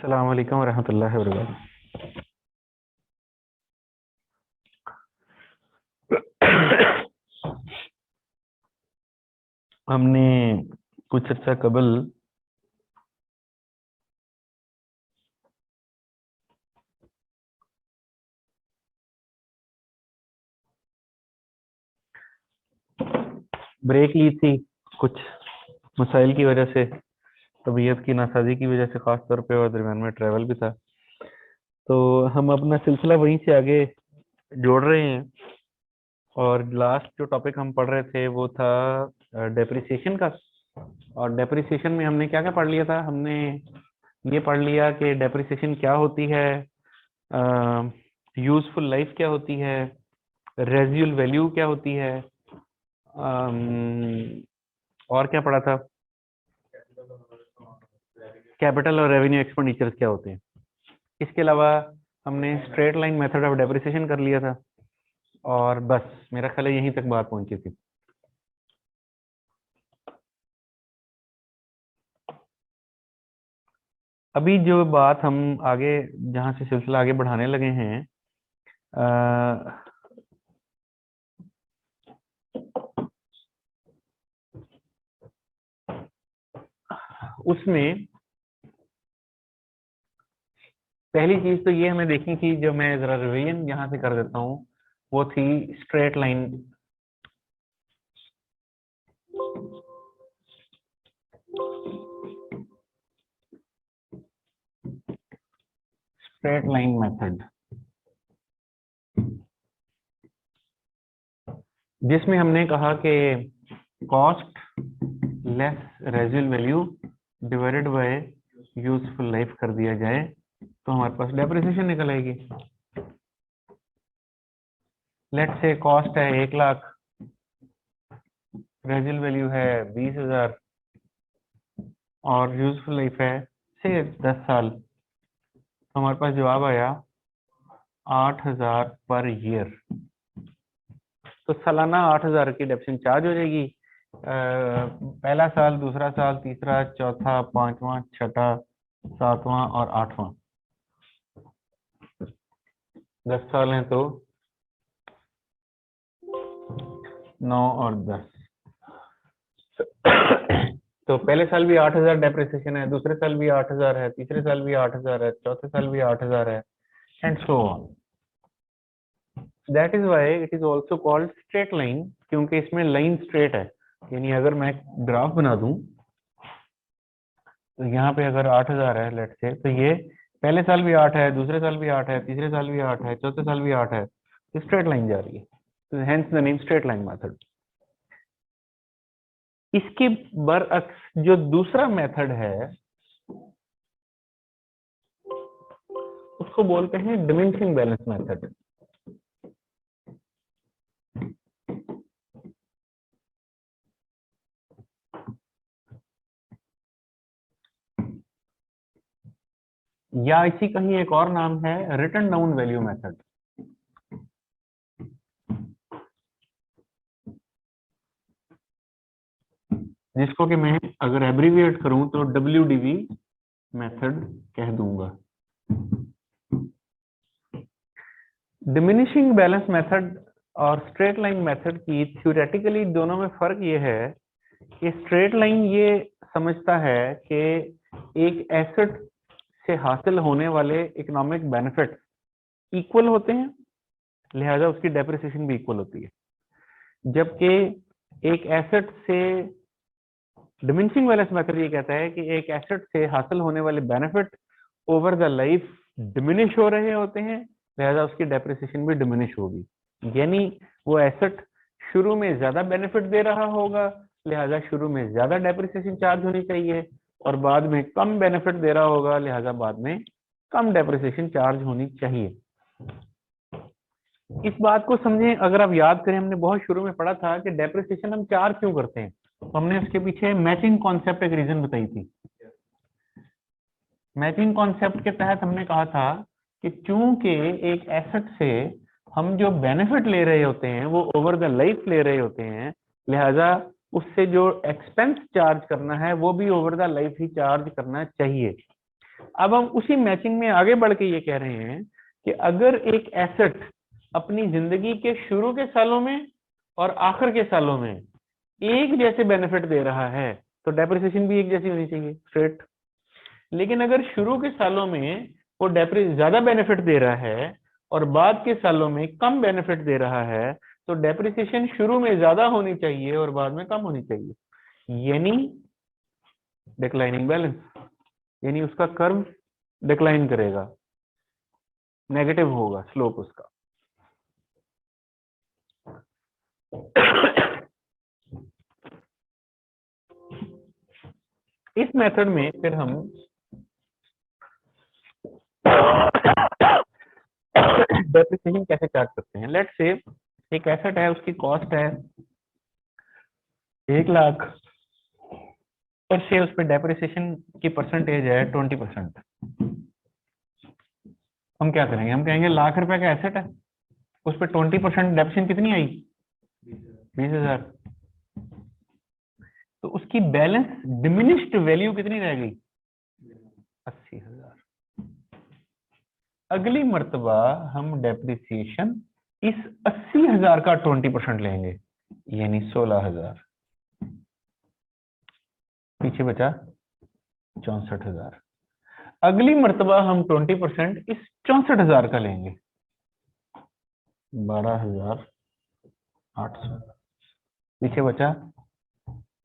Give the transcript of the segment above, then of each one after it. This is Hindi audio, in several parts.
अस्सलाम वालेकुम रहमतुल्लाहि व बरकातहू। हमने कुछ अर्सा कबल ब्रेक ली थी कुछ मसाइल की वजह से, तबीयत की नासाजी की वजह से खास तौर पे, और दरम्यान में ट्रैवल भी था। तो हम अपना सिलसिला वहीं से आगे जोड़ रहे हैं। और लास्ट जो टॉपिक हम पढ़ रहे थे वो था डेप्रिसिएशन का। और डेप्रिसिएशन में हमने क्या क्या पढ़ लिया था? हमने ये पढ़ लिया कि डेप्रिसिएशन क्या होती है, यूजफुल लाइफ क्या होती है, रेजिडुअल वैल्यू क्या होती है, और क्या पढ़ा था, कैपिटल और रेवेन्यू एक्सपेंडिचर्स क्या होते हैं। इसके अलावा हमने straight line method of depreciation कर लिया था। और बस मेरा ख्याल है यहीं तक बात पहुंची थी। अभी जो बात हम आगे, जहां से सिलसिला आगे बढ़ाने लगे हैं, उसमें पहली चीज तो ये हमें देखनी थी, जो मैं जरा रिवीजन यहां से कर देता हूँ, वो थी straight line. Straight line method, जिसमें हमने कहा कि cost less residual value divided by useful life कर दिया जाए तो हमारे पास डेप्रिसिएशन निकल आएगी। लेट्स से कॉस्ट है 1,00,000, रेजिडुअल वैल्यू है 20,000 और यूजफुल लाइफ है से 10 साल, तो हमारे पास जवाब आया 8,000 पर ईयर। तो सालाना 8,000 की डेप्रिसिएशन चार्ज हो जाएगी। पहला साल, दूसरा साल, तीसरा, चौथा, पांचवा, छठा, सातवां और आठवां। 10 साल हैं तो 9 और 10। तो पहले साल भी 8,000 डेप्रिसिएशन है, दूसरे साल भी 8,000 है, तीसरे साल भी 8,000 है, चौथे साल भी 8,000 है, and so on. That is why it is also called straight line, क्योंकि इसमें लाइन स्ट्रेट है। यानी अगर मैं ग्राफ बना दूं तो यहाँ पे अगर 8,000 है लेट से, तो ये पहले साल भी 8 है, दूसरे साल भी 8 है, तीसरे साल भी 8 है, चौथे साल भी 8 है, तो स्ट्रेट लाइन जा रही है। तो hence the name straight line method. इसके बरअक्स जो दूसरा मेथड है उसको बोलते हैं डिमिनिशिंग बैलेंस मेथड। या इसी का ही एक और नाम है रिटन डाउन वैल्यू मेथड। जिसको कि मैं अगर एब्रीविएट करूं तो WDV मेथड कह दूंगा। डिमिनिशिंग बैलेंस मेथड और स्ट्रेट लाइन मेथड की थ्योरेटिकली दोनों में फर्क ये है कि स्ट्रेट लाइन ये समझता है कि एक एसेट से हासिल होने वाले इकोनॉमिक बेनिफिट इक्वल होते हैं, लिहाजा उसकी डेप्रिसिएशन भी इक्वल होती है। जबकि एक एसेट से डिमिनिशिंग बैलेंस मेथड ये कहता है कि एक एसेट से हासिल होने वाले benefit over the life diminish हो रहे होते हैं, लिहाजा उसकी डेप्रिसिएशन भी डिमिनिश होगी। यानी वो एसेट शुरू में ज्यादा बेनिफिट दे रहा होगा, लिहाजा शुरू में ज्यादा डेप्रिसिएशन चार्ज होनी चाहिए, और बाद में कम बेनिफिट दे रहा होगा, लिहाजा बाद में कम डेप्रिसिएशन चार्ज होनी चाहिए। इस बात को समझें, अगर आप याद करें, हमने बहुत शुरू में पढ़ा था कि डेप्रिसिएशन हम चार्ज क्यों करते हैं, तो हमने उसके पीछे मैचिंग कॉन्सेप्ट एक रीजन बताई थी। मैचिंग कॉन्सेप्ट के तहत हमने कहा था कि चूंकि एक एसेट से हम जो बेनिफिट ले रहे होते हैं वो ओवर द लाइफ ले रहे होते हैं, लिहाजा उससे जो एक्सपेंस चार्ज करना है वो भी over the life he charge करना चाहिए। अब हम उसी मैचिंग में आगे बढ़ के ये कह रहे हैं कि अगर एक एसेट अपनी जिंदगी के शुरू के सालों में और आखिर के सालों में एक जैसे बेनिफिट दे रहा है तो डेप्रिसिएशन भी एक जैसी होनी चाहिए, स्ट्रेट। लेकिन अगर शुरू के सालों में वो ज्यादा बेनिफिट दे रहा है और बाद के सालों में कम बेनिफिट दे रहा है तो डेप्रिसिएशन शुरू में ज्यादा होनी चाहिए और बाद में कम होनी चाहिए, यानी डिक्लाइनिंग बैलेंस, यानी उसका कर्व डिक्लाइन करेगा, नेगेटिव होगा स्लोप उसका। इस मेथड में फिर हम डेप्रिसिएशन कैसे चार्ज करते हैं। लेट्स से एक एसेट है, उसकी कॉस्ट है 1 लाख और से उस पर डेप्रिसिएशन की परसेंटेज है 20%। हम क्या करेंगे, हम कहेंगे लाख रुपए का एसेट है, उस पर 20% डेप्रिसिएशन कितनी आई, 20,000। तो उसकी बैलेंस डिमिनिश्ड वैल्यू कितनी रह गई, 80,000। अगली मर्तबा हम डेप्रिसिएशन इस 80,000 का 20% लेंगे, यानी 16,000। पीछे बचा 64,000। अगली मर्तबा हम 20% इस 64,000 का लेंगे, 12,800। पीछे बचा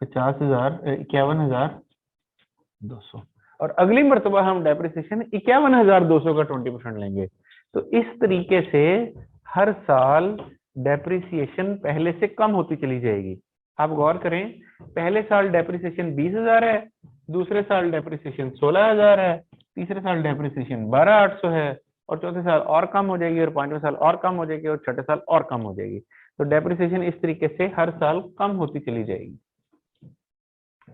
50,000, 51,200। और अगली मर्तबा हम डेप्रिसिएशन 51,200 का 20% लेंगे। तो इस तरीके से हर साल डेप्रिसिएशन पहले से कम होती चली जाएगी। आप गौर करें, पहले साल डेप्रिसिएशन 20,000 है, दूसरे साल डेप्रिसिएशन 16,000 है, तीसरे साल डेप्रिसिएशन 12,800 है, और चौथे साल और कम हो जाएगी, और पांचवें साल और कम हो जाएगी, और छठे साल और कम हो जाएगी। तो डेप्रिसिएशन इस तरीके से हर साल कम होती चली जाएगी।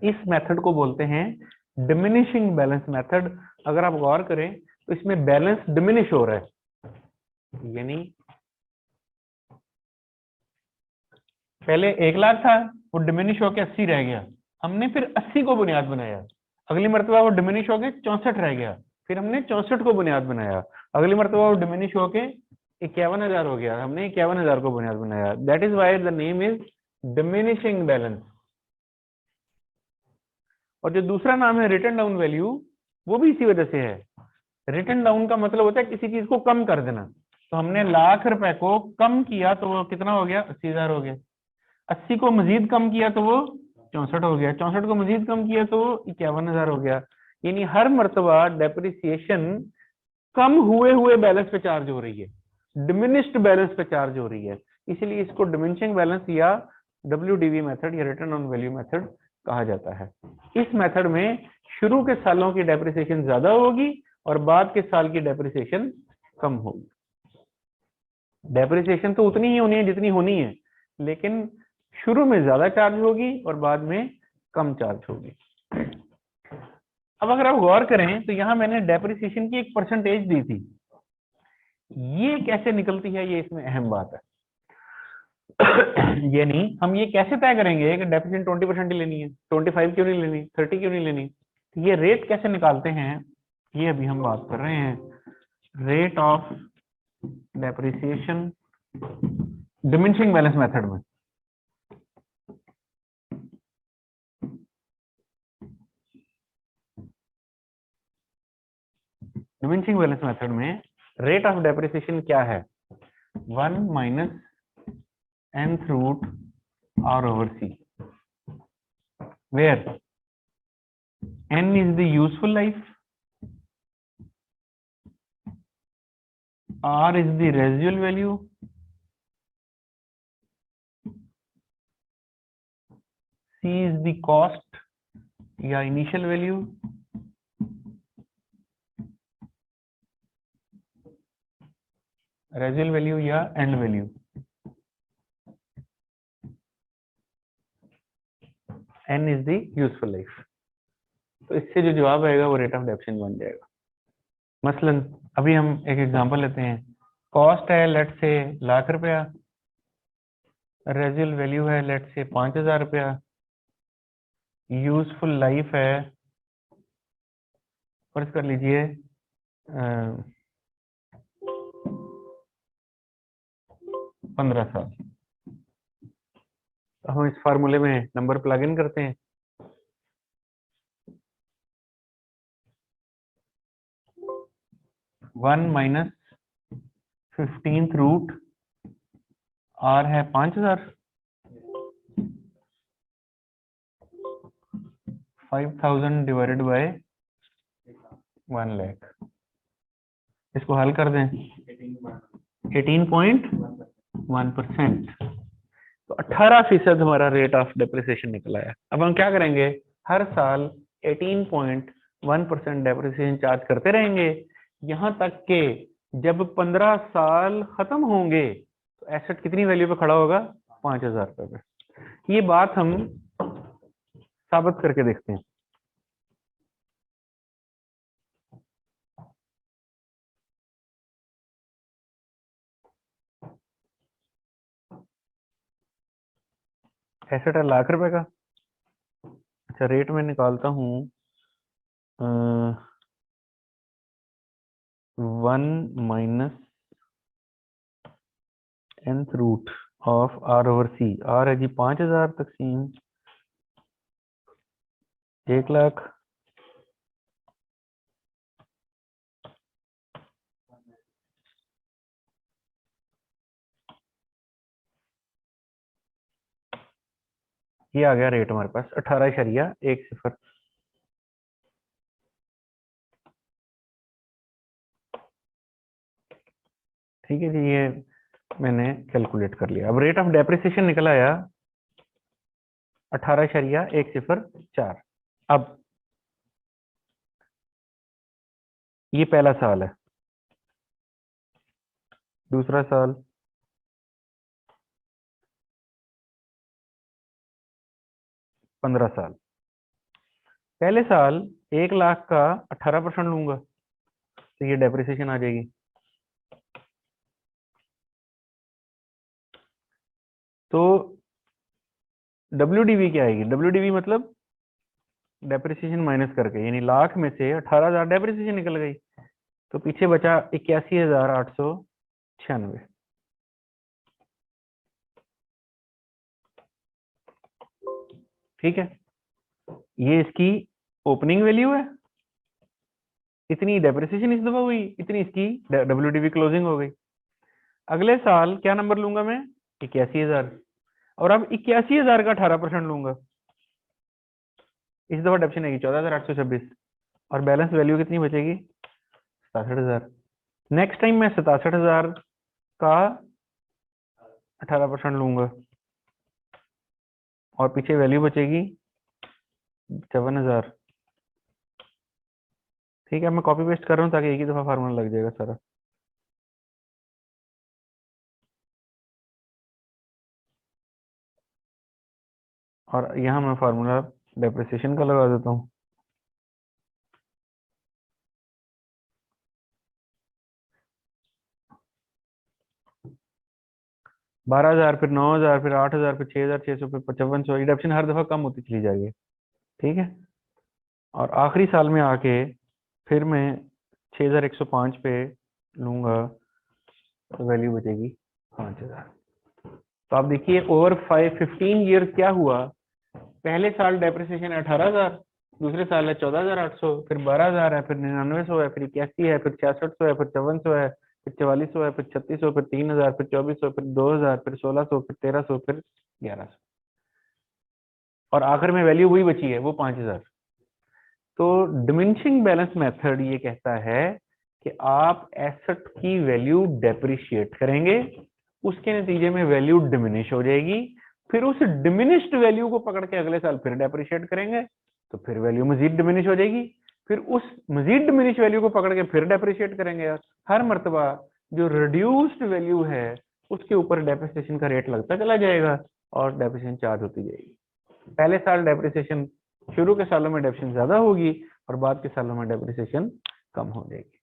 इस मेथड को बोलते हैं डिमिनिशिंग बैलेंस मेथड। अगर आप गौर करें तो इसमें बैलेंस डिमिनिश हो रहा है, यानी पहले 1 लाख था, वो डिमिनिश होकर 80 रह गया, हमने फिर 80 को बुनियाद बनाया। अगली मर्तबा वो डिमिनिश होके 64 रह गया, फिर हमने 64 को बुनियाद बनाया। अगली मर्तबा वो डिमिनिश होके 51,000 हो गया, हमने 51,000 को बुनियाद बनाया। That is why the name is diminishing balance. और जो दूसरा नाम है रिटर्न डाउन वैल्यू, वो भी इसी वजह से है। रिटर्न डाउन का मतलब होता है किसी चीज को कम कर देना। तो हमने लाख रुपए को कम किया तो वो कितना हो गया, 80,000 हो गया। 80 को मजीद कम किया तो वो 64 हो गया, 64 को मजीद कम किया तो वो 51,000 हो गया। यानी हर मर्तबा डेप्रिसिएशन कम हुए हुए बैलेंस पे चार्ज हो रही है, डिमिनिश्ड बैलेंस पे चार्ज हो रही है। इसलिए इसको डिमिनिशिंग बैलेंस या WDV मेथड या रिटर्न ऑन वैल्यू मेथड कहा जाता है। इस मेथड में शुरू के सालों की डेप्रिसिएशन ज्यादा होगी और बाद के साल की डेप्रिसिएशन कम होगी। डेप्रिसिएशन तो उतनी ही होनी है जितनी होनी है, लेकिन शुरू में ज्यादा चार्ज होगी और बाद में कम चार्ज होगी। अब अगर आप गौर करें तो यहां मैंने डेप्रिसिएशन की एक परसेंटेज दी थी, ये कैसे निकलती है ये इसमें अहम बात है। यानी हम ये कैसे तय करेंगे कि डेप्रिसिएशन 20% ही लेनी है, 25 क्यों नहीं लेनी, 30 क्यों नहीं लेनी। ये रेट कैसे निकालते हैं ये अभी हम बात कर रहे हैं। Rate of depreciation diminishing balance method में। डिमिनिशिंग बैलेंस मेथड में रेट ऑफ डेप्रिसिएशन क्या है, 1 minus nth root R/C, where n is the useful life, R is the residual value, C is the cost या initial value, residual value या end value, n is the useful life। तो इससे जो जवाब आएगा वो रेट ऑफ डेप्रिसिएशन बन जाएगा। मसलन अभी हम एक एग्जांपल लेते हैं, कॉस्ट है लेट से लाख रुपया, रेजिडुअल वैल्यू है लेट से 5,000 रुपया, यूजफुल लाइफ है फर्ज कर लीजिए 15 साल। तो हम इस फार्मूले में नंबर प्लग इन करते हैं। One minus 15th root are है 5000, 5000 डिवाइडेड बाय 1 लाख। इसको हल कर दें 18.1%। तो 18% हमारा रेट ऑफ डेप्रिसिएशन निकला है। अब हम क्या करेंगे, हर साल 18.1% डेप्रिसिएशन चार्ज करते रहेंगे यहां तक के जब 15 साल खत्म होंगे तो एसेट कितनी वैल्यू पे खड़ा होगा, 5000 रुपए पे। ये बात हम साबित करके देखते हैं। एसेट है लाख रुपए का। अच्छा, रेट में निकालता हूं 1 minus nth root of R over C. R है जी 5000 तकसीम 1 लाख, ये आ गया रेट हमारे पास 18.10। ठीक है जी, ये मैंने कैलकुलेट कर लिया। अब रेट ऑफ डेप्रिसिएशन निकल आया 18.104। अब ये पहला साल है, दूसरा साल, पंद्रह साल। पहले साल 1 लाख का 18% लूंगा तो ये डेप्रिसिएशन आ जाएगी। तो WDV क्या आएगी, WDV मतलब डेप्रिसिएशन माइनस करके, यानी लाख में से 18,000 डेप्रिसिएशन निकल गई तो पीछे बचा 81,896। ठीक है, ये इसकी ओपनिंग वैल्यू है। इतनी डेप्रिसिएशन इस दफा हुई, इतनी इसकी WDV क्लोजिंग हो गई। अगले साल क्या नंबर लूंगा मैं, 81,000। और अब 81,000 का 18% लूंगा, इस दफा डेप्रिसिएशन आएगी 14,826 और बैलेंस वैल्यू कितनी बचेगी, 67,000। नेक्स्ट टाइम मैं 67,000 का 18% लूंगा और पीछे वैल्यू बचेगी 57,000। ठीक है, मैं कॉपी पेस्ट कर रहा हूँ ताकि एक ही दफा फार्मूला लग जाएगा सारा। और यहाँ मैं फार्मूला डेप्रिसिएशन का लगा देता हूँ। बारह हजार, फिर 9,000, फिर 8,000, फिर 6,600, फिर 5500। डिडक्शन हर दफा कम होती चली जाएगी। ठीक है, और आखिरी साल में आके फिर मैं 6,105 पे लूंगा तो वैल्यू बचेगी 5,000। तो आप देखिए ओवर 15 ईयर क्या हुआ। पहले साल डेप्रिसिएशन 18,000, दूसरे साल है 14,800, फिर 12,000 है, फिर 9900 है, फिर 81 है, फिर 6600 है, फिर 5400 है, फिर 4400 है, फिर 3600, फिर 3,000, फिर 2400, फिर 2,000, फिर 1600, फिर 1300, फिर 1100 और आखिर में वैल्यू वही बची है, वो 5,000। तो डिमिनिशिंग बैलेंस मेथड ये कहता है कि आप एसेट की वैल्यू डेप्रिशिएट करेंगे, उसके नतीजे में वैल्यू डिमिनिश हो जाएगी, फिर उस डिमिनिश्ड वैल्यू को पकड़ के अगले साल फिर डेप्रिशिएट करेंगे तो फिर वैल्यू मजीद डिमिनिश हो जाएगी, फिर उस मजीद डिमिनिश वैल्यू को पकड़ के फिर डेप्रिशिएट करेंगे। हर मर्तबा जो रिड्यूस्ड वैल्यू है उसके ऊपर डेप्रिसिएशन का रेट लगता चला जाएगा और डेप्रिसिएशन चार्ज होती जाएगी। पहले साल डेप्रिसिएशन, शुरू के सालों में डेप्रिसिएशन ज्यादा होगी और बाद के सालों में डेप्रिसिएशन कम हो जाएगी।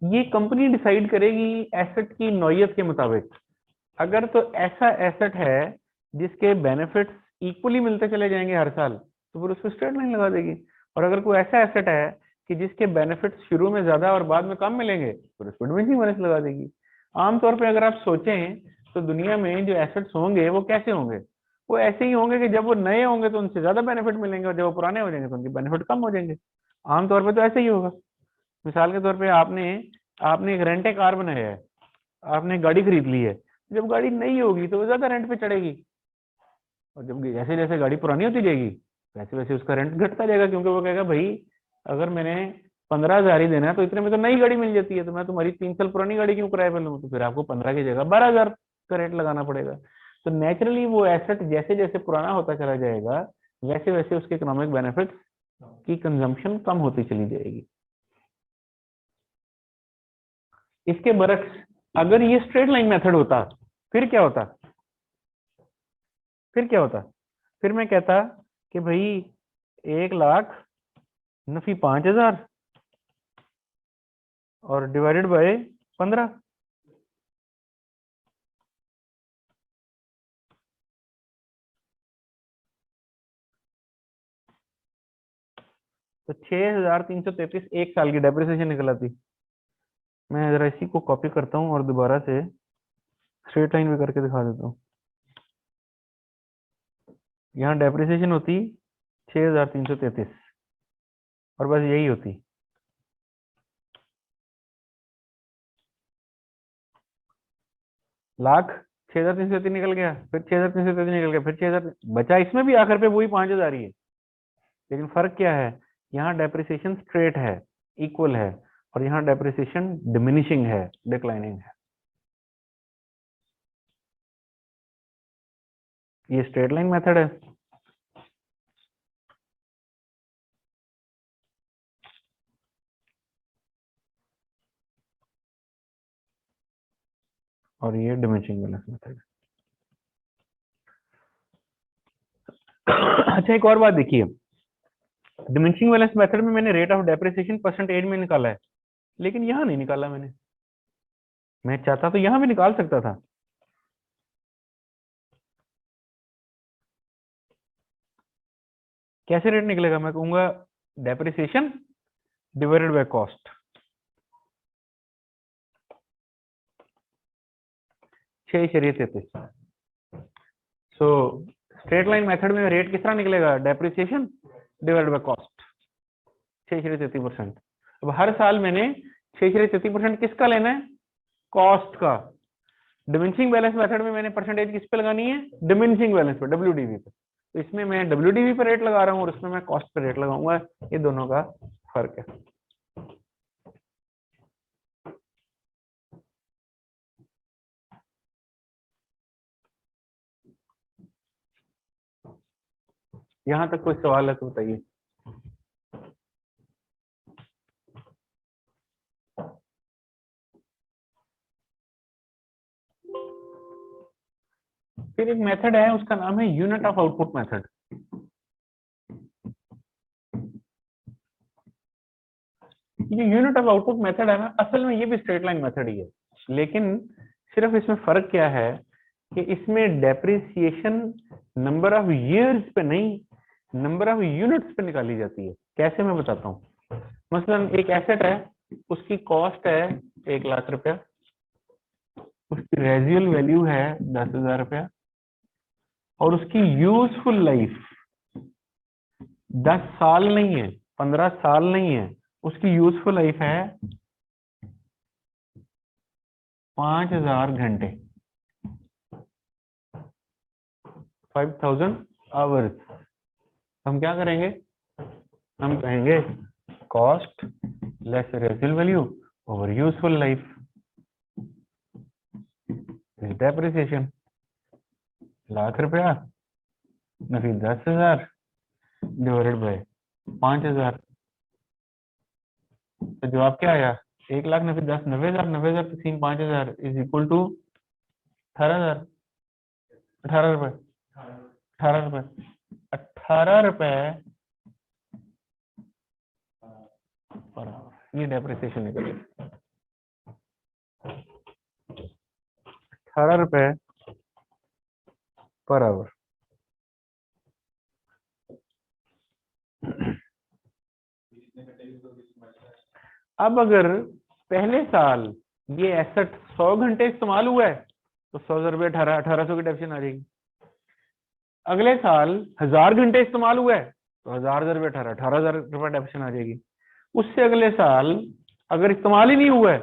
ये कंपनी डिसाइड करेगी एसेट की नौयत के मुताबिक। अगर तो ऐसा एसेट है जिसके बेनिफिट्स इक्वली मिलते चले जाएंगे हर साल तो फिर उस पर स्ट्रेट लाइन लगा देगी। और अगर कोई ऐसा एसेट है कि जिसके बेनिफिट शुरू में ज्यादा और बाद में कम मिलेंगे, फिर उस पर डिमिनिशिंग बैलेंस लगा देगी। आमतौर पर अगर आप सोचें तो दुनिया में जो एसेट्स होंगे वो कैसे होंगे? वो ऐसे ही होंगे कि जब वो नए होंगे तो उनसे ज्यादा बेनिफिट मिलेंगे, और जब वो पुराने हो जाएंगे तो उनके बेनिफिट कम हो जाएंगे। आमतौर पर तो ऐसे ही होगा। मिसाल के तौर पे आपने आपने एक रेंटे कार बनाया है, आपने गाड़ी खरीद ली है। जब गाड़ी नई होगी तो वो ज्यादा रेंट पे चढ़ेगी, और जब जैसे जैसे गाड़ी पुरानी होती जाएगी वैसे वैसे उसका रेंट घटता जाएगा, क्योंकि वो कहेगा भाई अगर मैंने 15,000 ही देना है तो इतने में तो नई गाड़ी मिल जाती है, तो मैं तुम्हारी 3 साल पुरानी गाड़ी क्यों किराए पे लूँ? तो फिर आपको 15 की जगह 12,000 का रेट लगाना पड़ेगा। तो नेचुरली वो एसेट जैसे जैसे पुराना होता चला जाएगा वैसे वैसे उसके इकोनॉमिक बेनिफिट की कंजम्पशन कम होती चली जाएगी। इसके बरक्स अगर ये स्ट्रेट लाइन मेथड होता फिर क्या होता? फिर क्या होता? फिर मैं कहता कि भाई 1,00,000 नफी 5,000 और डिवाइडेड बाय 15। तो 6,333 एक साल की डेप्रिसिएशन निकल आती। मैं जरा इसी को कॉपी करता हूँ और दोबारा से स्ट्रेट लाइन में करके दिखा देता हूँ। यहाँ डेप्रिसिएशन होती 6,333 और बस यही होती। लाख 6,333 निकल गया, फिर 6,333 निकल गया, फिर 6,000 बचा। इसमें भी आखिर पे वही 5,000 ही है, लेकिन फर्क क्या है? यहाँ डेप्रिसिएशन स्ट्रेट है, इक्वल है, और यहाँ डेप्रिसिएशन डिमिनिशिंग है, डिक्लाइनिंग है। ये स्ट्रेट लाइन मेथड है। और ये डिमिनिशिंग बैलेंस मेथड। अच्छा, एक और बात देखिए, डिमिनिशिंग बैलेंस मेथड में मैंने रेट ऑफ डेप्रिसिएशन परसेंटेज में निकाला है, लेकिन यहाँ नहीं निकाला मैंने। मैं चाहता तो यहाँ भी निकाल सकता था। कैसे रेट निकलेगा? मैं कहूंगा depreciation divided by cost, 6,33। So straight line method में रेट किस तरह निकलेगा? Depreciation divided by cost, 6,33%। अब हर साल मैंने 6,33% किसका लेना है? कॉस्ट का। डिमिनिशिंग बैलेंस मेथड में मैंने परसेंटेज किस पे लगानी है? डिमिनिशिंग बैलेंस पे, डब्ल्यूडीवी पे। तो इसमें मैं डब्ल्यूडीवी पे रेट लगा रहा हूँ और इसमें मैं कॉस्ट पे रेट लगाऊंगा। ये दोनों का फर्क है। यहां तक कोई सवाल है तो बताइए। फिर एक मेथड है, उसका नाम है यूनिट ऑफ आउटपुट मेथड। ये यूनिट ऑफ आउटपुट मेथड है ना, असल में ये भी स्ट्रेट लाइन मेथड ही है, लेकिन सिर्फ इसमें फर्क क्या है कि इसमें डेप्रिसिएशन नंबर ऑफ ईयर्स पे नहीं, नंबर ऑफ यूनिट्स पे निकाली जाती है। कैसे, मैं बताता हूँ। मसलन एक एसेट है, उसकी कॉस्ट है 1,00,000 रुपया, उसकी रेजियल वैल्यू है 10,000 रुपया, और उसकी यूजफुल लाइफ 10 साल नहीं है, 15 साल नहीं है, उसकी यूजफुल लाइफ है 5,000 घंटे, 5,000 आवर्स। हम क्या करेंगे? हम कहेंगे cost less residual value over useful life is depreciation. 1,00,000 रुपया नफी 10,000 डिवाइडेड बाय 5,000। तो जवाब क्या आया? 1,00,000 नफी 10, 90,000, 90,000 तकसीम 5,000 इज इक्वल टू 18,000, 18 रुपए, 18 रुपए, 18 रुपए पर आवर। ये डेप्रिसिएशन निकले 18 रुपए पर आवर। अब अगर पहले साल ये एसेट 100 घंटे इस्तेमाल हुआ है तो 100 रुपये 1800 की डेफिनेशन आ जाएगी। अगले साल 1000 घंटे इस्तेमाल हुआ है तो 1000 रुपये 18,000 रुपये डेप्रिसिएशन आ जाएगी। उससे अगले साल अगर इस्तेमाल ही नहीं हुआ है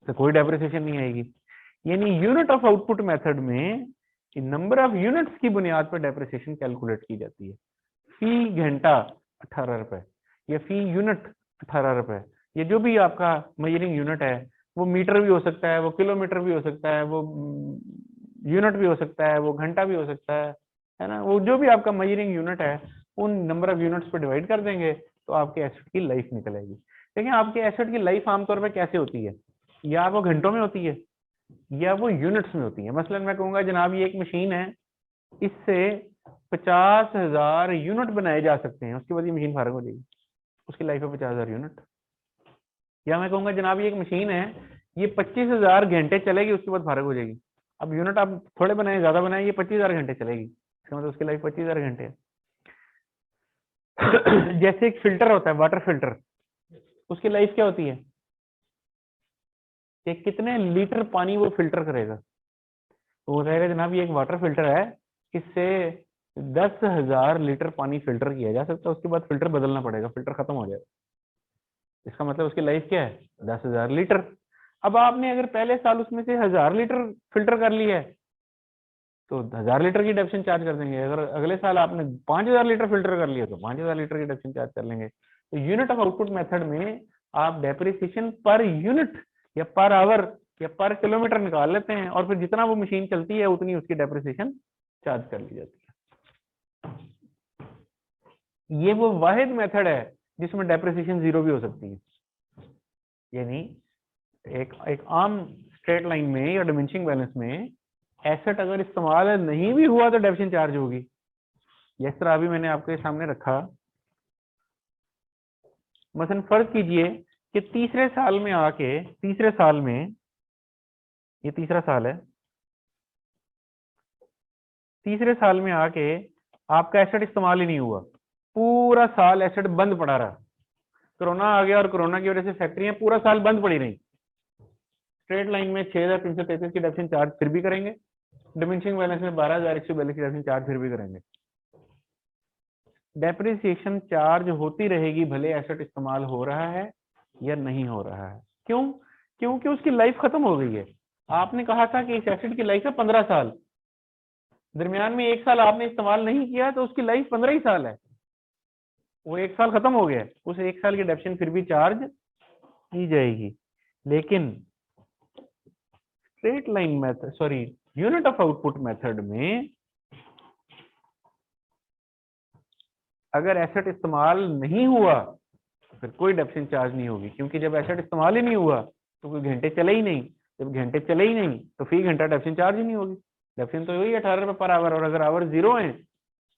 तो कोई डेप्रिसिएशन नहीं आएगी। यानी यूनिट ऑफ आउटपुट मेथड में नंबर ऑफ यूनिट्स की बुनियाद पर डेप्रिसिएशन कैलकुलेट की जाती है। फी घंटा 18 रुपए या फी यूनिट 18 रुपए, ये जो भी आपका मेजरिंग यूनिट है, वो मीटर भी हो सकता है, वो किलोमीटर भी हो सकता है, वो यूनिट भी हो सकता है, वो घंटा भी हो सकता है ना। वो जो भी आपका मेजरिंग यूनिट है उन नंबर ऑफ यूनिट्स पर डिवाइड कर देंगे तो आपके एसेट की लाइफ निकल आएगी। देखिए आपके एसेट की लाइफ आमतौर पर कैसे होती है, या वो घंटों में होती है या वो यूनिट्स में होती है। मसलन मैं कहूंगा जनाब ये एक मशीन है, इससे 50,000 यूनिट बनाए जा सकते हैं, उसके बाद ये मशीन फारग हो जाएगी, उसकी लाइफ है 50,000 यूनिट। या मैं कहूंगा जनाब ये एक मशीन है, ये 25,000 घंटे चलेगी, उसके बाद फारग हो जाएगी। अब यूनिट आप थोड़े बनाए ज्यादा बनाए, ये 25,000 घंटे चलेगी, इसका मतलब उसकी लाइफ 25,000 घंटे है। जैसे एक फिल्टर होता है, वाटर फिल्टर, उसकी लाइफ क्या होती है कि कितने लीटर पानी वो फिल्टर करेगा। तो वो कहेगा जनाब ये एक वाटर फिल्टर है, इससे 10,000 लीटर पानी फिल्टर किया जा सकता है, उसके बाद फिल्टर बदलना पड़ेगा, फिल्टर खत्म हो जाएगा। इसका मतलब उसकी लाइफ क्या है 10,000 लीटर। अब आपने अगर पहले साल उसमें से 1000 लीटर फिल्टर कर लिया है तो 1000 लीटर की डेप्शन चार्ज कर देंगे। अगर अगले साल आपने 5000 लीटर फिल्टर कर लिया तो 5000 लीटर की डेप्शन चार्ज कर लेंगे। तो यूनिट ऑफ आउटपुट मेथड में आप डेप्रिसिएशन पर यूनिट या पर आवर या पर किलोमीटर निकाल लेते हैं, और फिर जितना वो मशीन चलती है उतनी उसकी डेप्रिसिएशन चार्ज कर ली जाती है। ये वो वाहिद मेथड है जिसमें डेप्रिसिएशन जीरो भी हो सकती है। यानी एक आम स्ट्रेट लाइन में या डिमिनिशिंग बैलेंस में एसेट अगर इस्तेमाल नहीं भी हुआ तो डेप्रिसिएशन चार्ज होगी। जिस तरह अभी मैंने आपके सामने रखा, मसलन फर्ज कीजिए कि तीसरे साल में आके, तीसरे साल में, ये तीसरा साल है, तीसरे साल में आके आपका एसेट इस्तेमाल ही नहीं हुआ, पूरा साल एसेट बंद पड़ा रहा। कोरोना आ गया और कोरोना की वजह से फैक्ट्रियां पूरा साल बंद पड़ी रही। स्ट्रेट लाइन में 6,333 की डेप्रिसिएशन चार्ज फिर भी करेंगे, डिमिनिशिंग बैलेंस में 12,142 की डेप्रिसिएशन चार्ज फिर भी करेंगे। डेप्रिसिएशन चार्ज होती रहेगी भले एसेट इस्तेमाल हो रहा है या नहीं हो रहा है। क्यों? क्योंकि उसकी लाइफ खत्म हो गई है। आपने कहा था कि इस एसेट की लाइफ है 15 साल, दरमियान में एक साल आपने इस्तेमाल नहीं किया तो उसकी लाइफ 15 ही साल है, वो एक साल खत्म हो गया, उस एक साल की डेप्रिसिएशन फिर भी चार्ज की जाएगी। लेकिन straight line method, sorry, unit of output method में अगर एसेट इस्तेमाल नहीं हुआ तो फिर कोई डेप्रिसिएशन चार्ज नहीं होगी, क्योंकि जब एसेट इस्तेमाल ही नहीं हुआ तो कोई घंटे चले ही नहीं, जब घंटे चले ही नहीं तो फी घंटा डेप्रिसिएशन चार्ज ही नहीं होगी। डेप्रिसिएशन तो वही 18 रुपए पर आवर, और अगर आवर जीरो है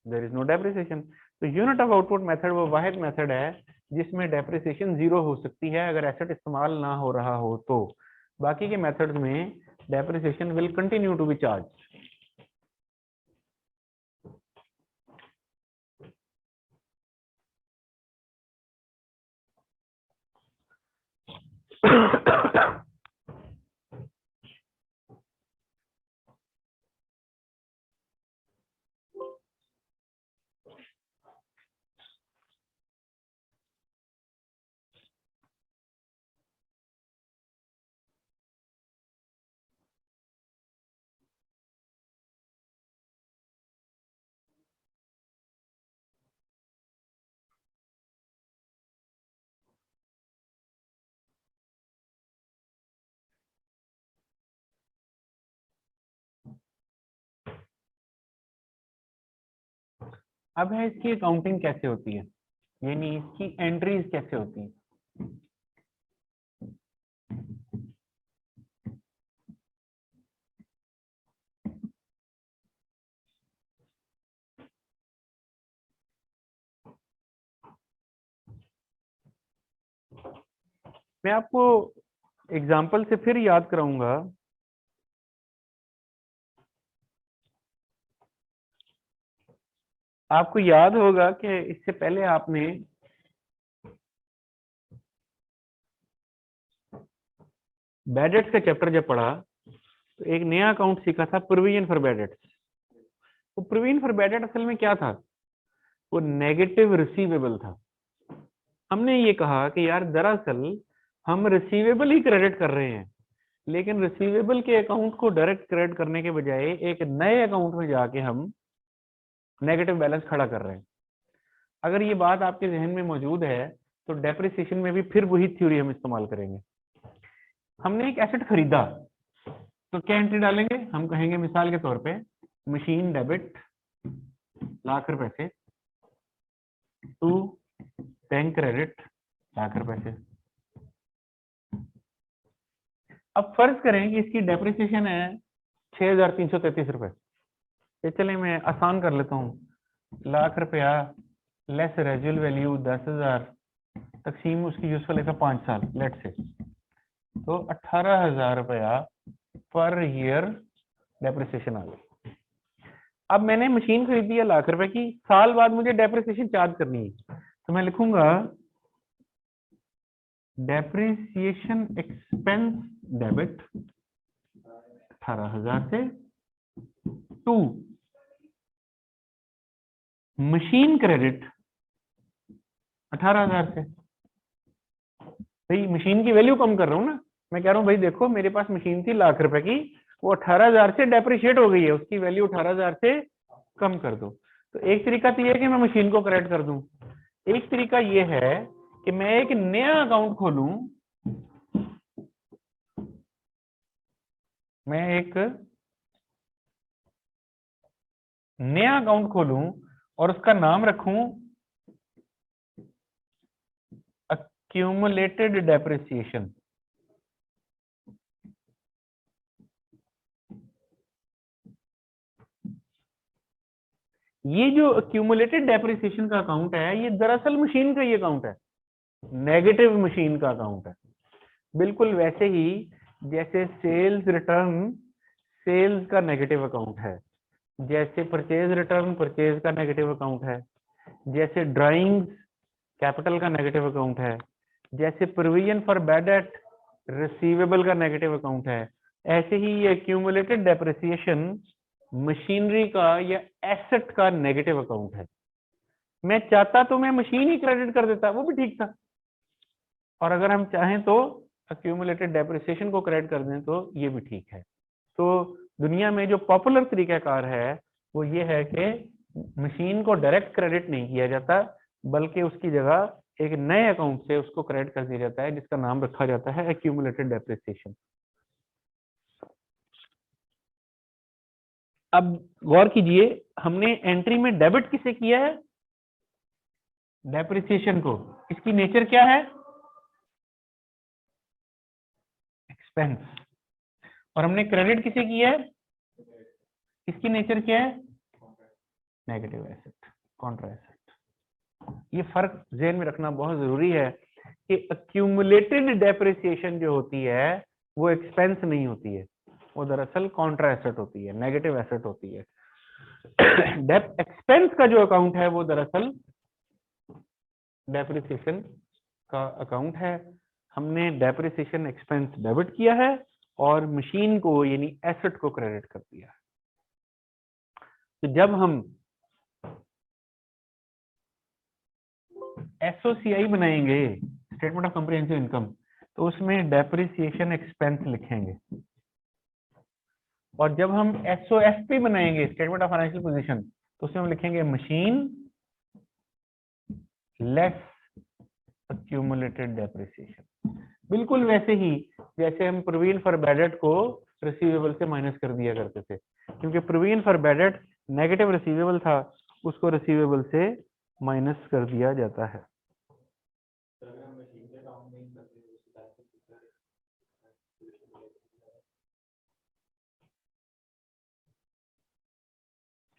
देयर इज नो डेप्रिसिएशन। तो यूनिट ऑफ आउटपुट मेथड वो वाहिद मेथड है जिसमें डेप्रिसिएशन जीरो हो सकती है अगर एसेट इस्तेमाल ना हो रहा हो तो। बाकी के मेथड्स में depreciation will continue to be charge. अब है इसकी अकाउंटिंग कैसे होती है, यानी इसकी एंट्रीज कैसे होती हैं। मैं आपको एग्जाम्पल से फिर याद कराऊंगा। आपको याद होगा कि इससे पहले आपने बैडेट्स का चैप्टर जब पढ़ा तो एक नया अकाउंट सीखा था, प्रोविजन फॉर बैडेट्स। वो प्रोविजन फॉर बैडेट असल में क्या था? वो नेगेटिव रिसीवेबल था। हमने ये कहा कि यार दरअसल हम रिसीवेबल ही क्रेडिट कर रहे हैं, लेकिन रिसीवेबल के अकाउंट को डायरेक्ट क्रेडिट करने के बजाय एक नए अकाउंट में जाके हम नेगेटिव बैलेंस खड़ा कर रहे हैं। अगर ये बात आपके जहन में मौजूद है तो डेप्रिसिएशन में भी फिर वही थ्योरी हम इस्तेमाल करेंगे। हमने एक एसेट खरीदा तो क्या एंट्री डालेंगे? हम कहेंगे मिसाल के तौर पे मशीन डेबिट लाख रुपए से टू बैंक क्रेडिट लाख रुपए से। अब फर्ज करें कि इसकी डेप्रिसिएशन है 6,333 रुपए। ये चले मैं आसान कर लेता हूँ, लाख रुपया लेस रेजुअल वैल्यू 10,000 तकसीम उसकी यूजफुल है 5 साल लेट से, तो 18,000 रुपया पर ईयर डेप्रिसिएशन आ गई। अब मैंने मशीन खरीदी है लाख रुपए की, साल बाद मुझे डेप्रिसिएशन चार्ज करनी है, तो मैं लिखूंगा डेप्रिसिएशन एक्सपेंस डेबिट 18,000 से टू मशीन क्रेडिट 18,000 से। भाई मशीन की वैल्यू कम कर रहा हूं ना, मैं कह रहा हूं भाई देखो मेरे पास मशीन थी लाख रुपए की, वो 18,000 से डेप्रिशिएट हो गई है, उसकी वैल्यू 18,000 से कम कर दो। तो एक तरीका तो ये है कि मैं मशीन को क्रेडिट कर दूं, एक तरीका ये है कि मैं एक नया अकाउंट खोलूं, मैं एक नया अकाउंट खोलूं और उसका नाम रखूं accumulated depreciation। ये जो accumulated depreciation का अकाउंट है, ये दरअसल मशीन का ही अकाउंट है, नेगेटिव मशीन का अकाउंट है। बिल्कुल वैसे ही जैसे सेल्स रिटर्न सेल्स का नेगेटिव अकाउंट है, जैसे परचेज रिटर्न परचेज का नेगेटिव अकाउंट है, जैसे ड्राइंग्स कैपिटल का नेगेटिव अकाउंट है, जैसे provision for bad debt receivable का नेगेटिव अकाउंट है, ऐसे ही ये एक्यूमुलेटेड डेप्रिसिएशन मशीनरी का या एसेट का नेगेटिव अकाउंट है। मैं चाहता तो मैं मशीन ही क्रेडिट कर देता, वो भी ठीक था, और अगर हम चाहें तो एक्यूमुलेटेड डेप्रिसिएशन को क्रेडिट कर दें तो ये भी ठीक है। तो दुनिया में जो पॉपुलर तरीकाकार है वो ये है कि मशीन को डायरेक्ट क्रेडिट नहीं किया जाता, बल्कि उसकी जगह एक नए अकाउंट से उसको क्रेडिट कर दिया जाता है, जिसका नाम रखा जाता है एक्यूमुलेटेड डेप्रिसिएशन। अब गौर कीजिए, हमने एंट्री में डेबिट किसे किया है? डेप्रिसिएशन को। इसकी नेचर क्या है? एक्सपेंस। और हमने क्रेडिट किसे किया है? इसकी नेचर क्या है? Negative asset, Contra asset. ये फर्क ज़हन में रखना बहुत जरूरी है कि एक्यूमुलेटेड डेप्रिसिएशन जो होती है वो एक्सपेंस नहीं होती है, वो दरअसल कॉन्ट्रा एसेट होती है, नेगेटिव एसेट होती है। एक्सपेंस का जो अकाउंट है वो दरअसल डेप्रिसिएशन का अकाउंट है। हमने डेप्रिसिएशन एक्सपेंस डेबिट किया है और मशीन को यानी एसेट को क्रेडिट कर दिया है। तो जब हम एसओसीआई बनाएंगे, स्टेटमेंट ऑफ कॉम्प्रिहेंसिव इनकम, तो उसमें डेप्रिसिएशन एक्सपेंस लिखेंगे, और जब हम एसओएफपी बनाएंगे, स्टेटमेंट ऑफ फाइनेंशियल पोजीशन, तो उसमें हम लिखेंगे मशीन लेस एक्यूमुलेटेड डेप्रिसिएशन। बिल्कुल वैसे ही जैसे हम प्रोविजन फॉर बैड डेट को रिसीवेबल से माइनस कर दिया करते थे, क्योंकि provision for bad debt negative receivable था, उसको रिसीवेबल से माइनस कर दिया जाता है।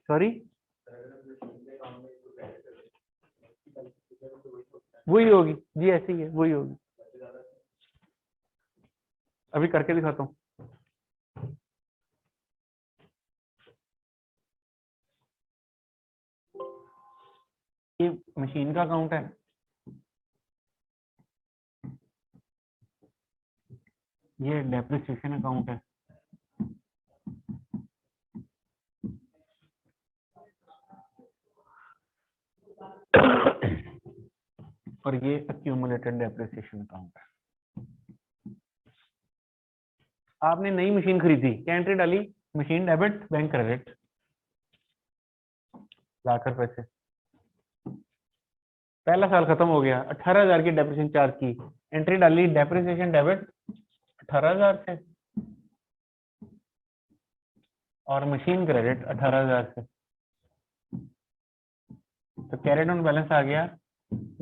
सॉरी, वही होगी जी, ऐसी ही है, वही होगी। अभी करके दिखाता हूँ। ये मशीन का अकाउंट है, ये डेप्रिसिएशन अकाउंट है, और ये एक्यूमुलेटेड डेप्रिसिएशन अकाउंट है। आपने नई मशीन खरीदी, क्या एंट्री डाली? मशीन डेबिट, बैंक क्रेडिट, ₹1,00,000 से। पहला साल खत्म हो गया, 18,000 की डेप्रिसिएशन चार्ज की, एंट्री डाली डेप्रिसिएशन डेबिट 18,000 से, और मशीन क्रेडिट 18,000 से। तो कैरिड ऑन बैलेंस आ गया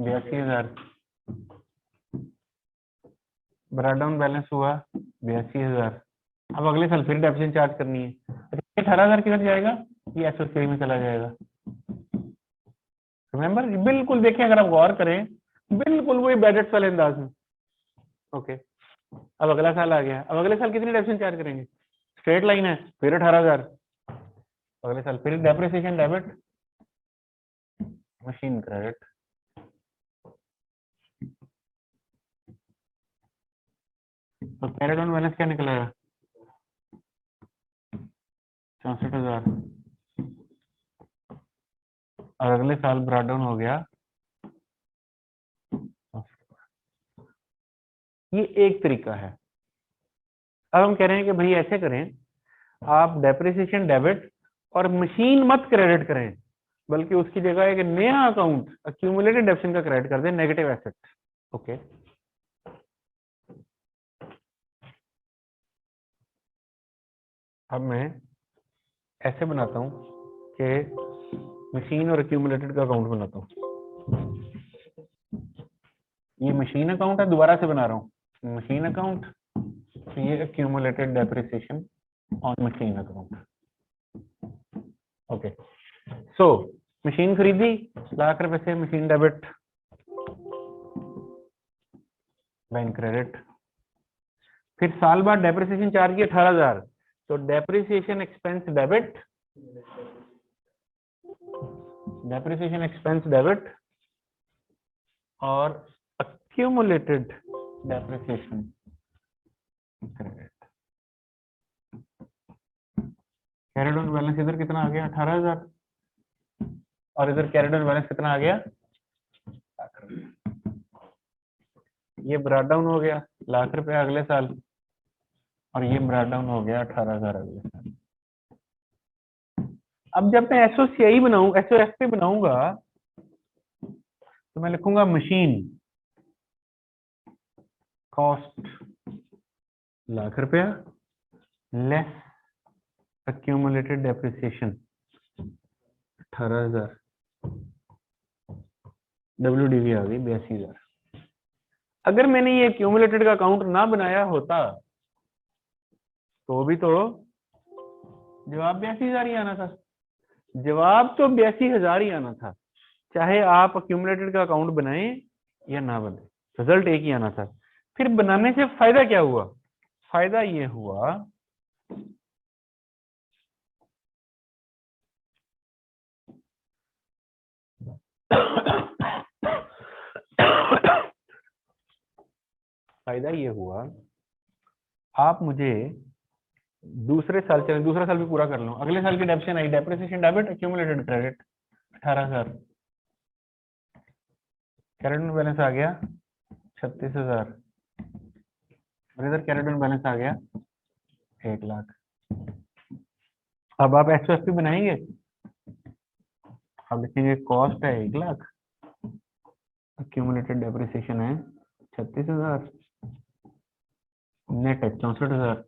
82,000, ब्रॉड डाउन बैलेंस हुआ 82,000। अब अगले साल फिर डेप्रिसिएशन चार्ज करनी है, 18,000 किधर जाएगा? ये एसोसिएट में चला जाएगा। रिमेंबर, बिल्कुल देखें, अगर आप गौर करें, बिल्कुल वही बजट वाले अंदाज में। ओके, अब अगला साल आ गया, अब अगले साल कितनी डेप्रिसिएशन चार्ज करेंगे? स्ट्रेट लाइन है, फिर 18,000, अगले साल फिर डेप्रिसिएशन डेबिट, मशीन क्रेडिट। तो कैरिड ऑन बैलेंस क्या निकलेगा? 64,000, और अगले साल ब्रॉड डाउन हो गया। ये एक तरीका है। अब हम कह रहे हैं कि भाई ऐसे करें, आप डेप्रिसिएशन डेबिट और मशीन मत क्रेडिट करें, बल्कि उसकी जगह एक नया अकाउंट एक्यूमुलेटेड डेप्रिसिएशन का क्रेडिट कर दें, नेगेटिव एसेट। ओके, अब मैं ऐसे बनाता हूं कि मशीन और एक्यूमुलेटेड का अकाउंट बनाता हूं। ये मशीन अकाउंट है, दोबारा से बना रहा हूं मशीन अकाउंट, तो ये accumulated depreciation on machine account. Okay, so machine खरीदी ₹1,00,000 से, मशीन डेबिट, बैंक क्रेडिट। फिर साल बाद डेप्रिसिएशन चार्ज की 18,000, तो depreciation expense debit, depreciation expense debit, और accumulated depreciation credit. Carried on balance इधर कितना आ गया? 18,000, और इधर कैरिड ऑन बैलेंस कितना आ गया? ये ब्रॉड डाउन हो गया ₹1,00,000 अगले साल, और ये ब्रॉड डाउन हो गया 18,000 अगले साल। अब जब मैं एसओसीआई बनाऊं, एसओएफपी बनाऊंगा, तो मैं लिखूंगा machine cost ₹1,00,000 less accumulated depreciation 18,000, WDV आ गई 82,000। अगर मैंने ये एक्यूमुलेटेड का अकाउंट ना बनाया होता तो भी तो जवाब 82,000 ही आना था। जवाब तो 82,000 ही आना था, चाहे आप एक्यूमुलेटेड का अकाउंट बनाएं या ना बने, रिजल्ट एक ही आना था। फिर बनाने से फायदा क्या हुआ? फायदा ये हुआ फायदा ये हुआ, आप मुझे दूसरे साल, चले दूसरा साल भी पूरा कर लो, अगले साल की डेप्रिसिएशन आई, depreciation debit, accumulated credit 18,000, carried balance आ गया 36,000, और इधर कैरेट बैलेंस आ गया 1,00,000। अब आप एसओएफपी बनाएंगे, आप लिखेंगे कॉस्ट है 1,00,000, एक्यूमुलेटेड डेप्रिसिएशन है 36,000, नेट है 64,000।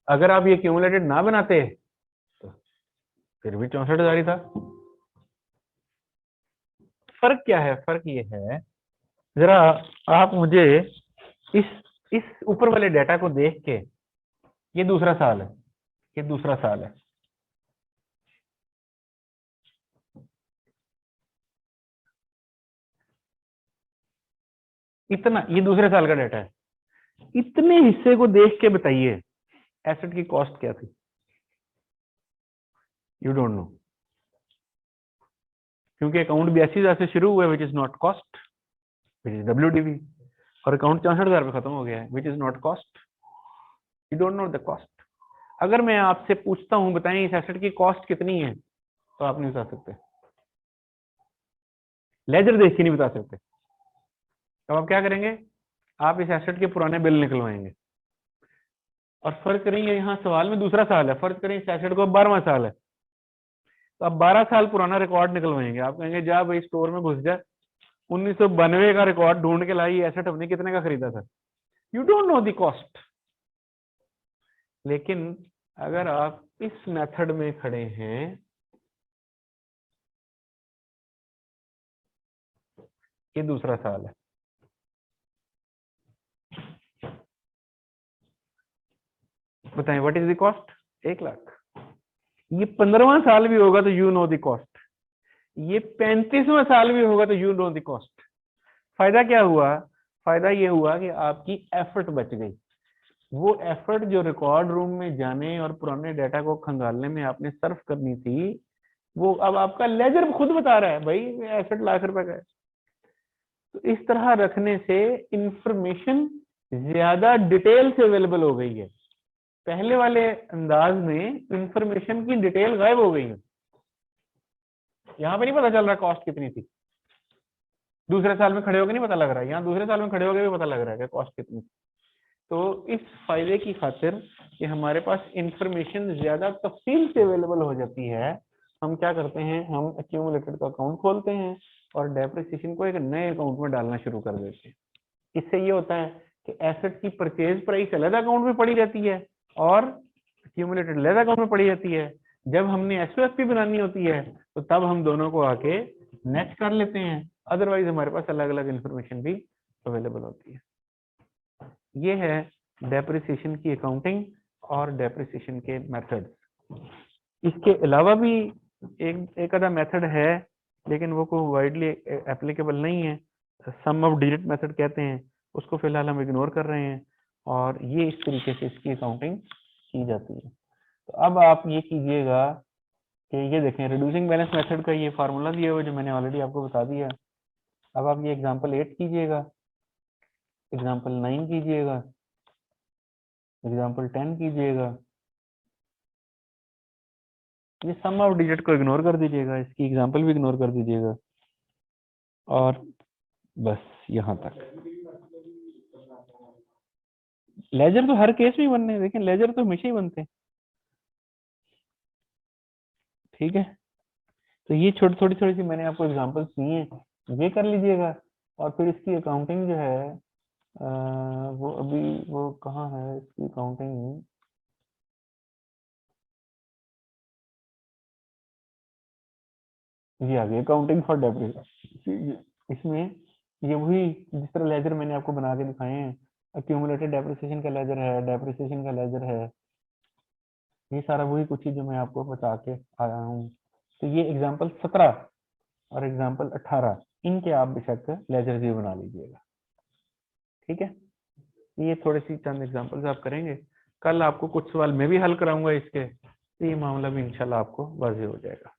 अगर आप ये एक्यूमुलेटेड ना बनाते तो फिर भी 64,000 ही था। फर्क क्या है? फर्क ये है, जरा आप मुझे इस ऊपर वाले डेटा को देख के, ये दूसरा साल है, ये दूसरा साल है, इतना, ये दूसरे साल का डेटा है, इतने हिस्से को देख के बताइए एसेट की कॉस्ट क्या थी? यू डोंट नो, क्योंकि अकाउंट 82,000 से शुरू हुआ, which is not cost, which is WDV, और अकाउंट 64,000 पे खत्म हो गया है, which is not cost, you don't know the cost. अगर मैं आपसे पूछता हूं बताएं इस एसेट की कॉस्ट कितनी है, तो आप नहीं बता सकते, लेजर देख के नहीं बता सकते। तो आप क्या करेंगे, आप इस एसेट के पुराने बिल निकलवाएंगे और फर्ज करेंगे, यहाँ सवाल में दूसरा साल है, फर्ज करें इस एसेट को 12वां साल है, तो आप 12 साल पुराना रिकॉर्ड निकलवाएंगे। आप कहेंगे जा भाई स्टोर में घुस जा, 1992 का रिकॉर्ड ढूंढ के लाई, एसेट हमने कितने का खरीदा था। You don't know the cost. लेकिन अगर आप इस मेथड में खड़े हैं, ये दूसरा साल है, बताएं what is the cost, 1 lakh. ये 15वां साल भी होगा तो यू नो द कॉस्ट, ये 35वां साल भी होगा तो यू नो द कॉस्ट। फायदा क्या हुआ, फायदा ये हुआ कि आपकी एफर्ट बच गई। वो एफर्ट जो रिकॉर्ड रूम में जाने और पुराने डाटा को खंगालने में आपने सर्व करनी थी, वो अब आपका लेजर खुद बता रहा है भाई एसेट लाख रुपए का है। तो इस तरह रखने से इंफॉर्मेशन ज्यादा डिटेल से अवेलेबल हो गई है। पहले वाले अंदाज में इंफॉर्मेशन की डिटेल गायब हो गई है, यहाँ पे नहीं पता चल रहा कॉस्ट कितनी थी, दूसरे साल में खड़े होकर नहीं पता लग रहा है, यहाँ दूसरे साल में खड़े होकर भी पता लग रहा है कि कॉस्ट कितनी थी। तो इस फायदे की खातिर कि हमारे पास इंफॉर्मेशन ज्यादा तफसील से अवेलेबल हो जाती है, हम क्या करते हैं, हम एक्यूमुलेटेड का अकाउंट खोलते हैं और डेप्रिसिएशन को एक नए अकाउंट में डालना शुरू कर देते हैं। इससे ये होता है कि एसेट की परचेज प्राइस अलग अकाउंट में पड़ी रहती है और एक्यूमुलेटेड अलग अकाउंट में पड़ी रहती है। जब हमने एसओएसपी बनानी होती है तो तब हम दोनों को आके मैच कर लेते हैं, अदरवाइज हमारे पास अलग अलग इंफॉर्मेशन भी अवेलेबल होती है। ये है डेप्रिसिएशन की अकाउंटिंग और डेप्रिसिएशन के मेथड्स। इसके अलावा भी एक आधा मेथड है, लेकिन वो कोई वाइडली एप्लीकेबल नहीं है, सम ऑफ डिजिट मेथड कहते हैं, उसको फिलहाल हम इग्नोर कर रहे हैं और ये इस तरीके से इसकी अकाउंटिंग की जाती है। तो अब आप ये कीजिएगा कि ये देखें रिड्यूसिंग बैलेंस मेथड का ये फार्मूला दिया हुआ जो मैंने ऑलरेडी आपको बता दिया। अब आप ये एग्जांपल 8 कीजिएगा, एग्जांपल 9 कीजिएगा, एग्जांपल 10 कीजिएगा। ये सम ऑफ डिजिट को इग्नोर कर दीजिएगा, इसकी एग्जांपल भी इग्नोर कर दीजिएगा और बस यहाँ तक। लेजर तो हर केस में बनने हैं, लेकिन लेजर तो हमेशा ही बनते हैं, ठीक है। तो ये थोड़ी सी मैंने आपको एग्जांपल्स दिए, ये कर लीजिएगा और फिर इसकी अकाउंटिंग जो है वो अभी वो कहाँ है इसकी अकाउंटिंग, ये आ गई अकाउंटिंग फॉर डेप्रिसिएशन। इसमें ये वही जिस तरह लेजर मैंने आपको बना के दिखाए हैं, एक्यूमुलेटेड डेप्रिसिएशन का लेजर है, डेप्रिसिएशन का लेजर है, ये सारा वही कुछ ही जो मैं आपको बता के आया हूँ। तो ये एग्जाम्पल 17 और एग्जाम्पल 18 इनके आप बेशक लेजर भी बना लीजिएगा, ठीक है। ये थोड़ी सी चंद एग्जाम्पल्स आप करेंगे, कल आपको कुछ सवाल मैं भी हल कराऊंगा इसके, तो ये मामला भी इंशाल्लाह आपको वाज़ेह हो जाएगा।